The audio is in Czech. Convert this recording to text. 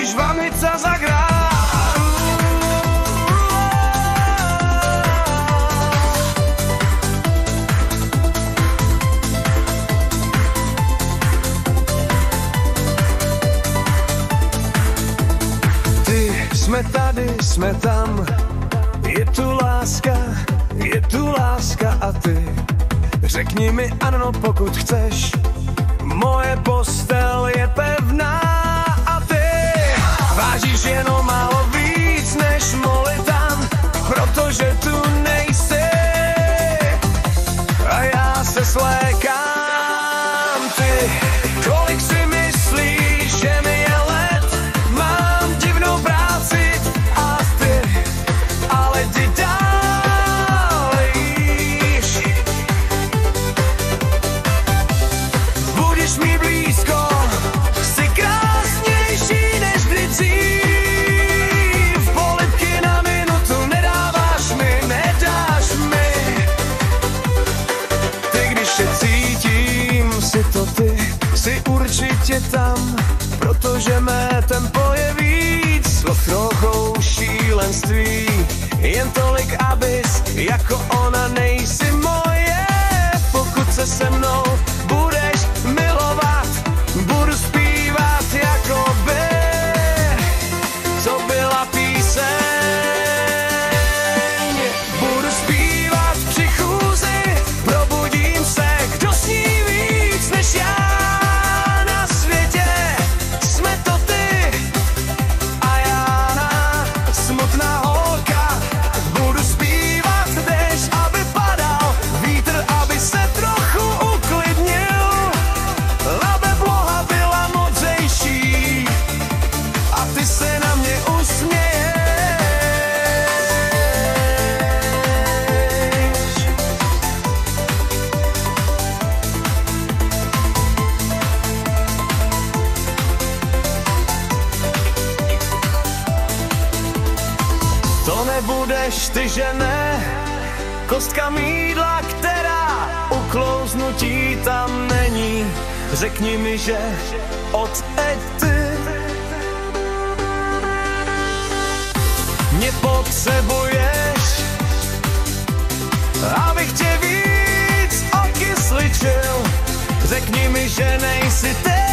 když vám hica zahrá. Jsme tady, jsme tam, je tu láska a ty řekni mi ano, pokud chceš, moje postel je pevná a ty vážíš jenom málo víc než Molitan, protože tu nejsi a já se slékám. Ty, kolik si myslíš, že mi je let, mám divnou práci a ty, ale ty dálíš. Budeš mi blízko, jsi krásnější než kdy dřív. Polibky na minutu nedáš mi. Ty, když se cítím, si to ty, jsi určitě tam, protože mé tempo je víc, slov trochou šílenství, jen tolik, abys jako ona nejsi moje. Pokud se se mnou budeš milovat, budu zpívat jako by, co byla píseň. Budu zpívat při chůzi, probudím se, kdo sní víc než já na světě. Jsme to ty a já, smutná holka. Budu zpívat, dešť, aby padal vítr, aby se trochu uklidnil, aby ploha byla modřejší a ty se na mě usměješ. To nebudeš ty, že ne, kostka mýdla, která uklouznutí tam není. Řekni mi, že odteď ty mě potřebuješ, abych tě víc okysličil. Řekni mi, že nejsi ty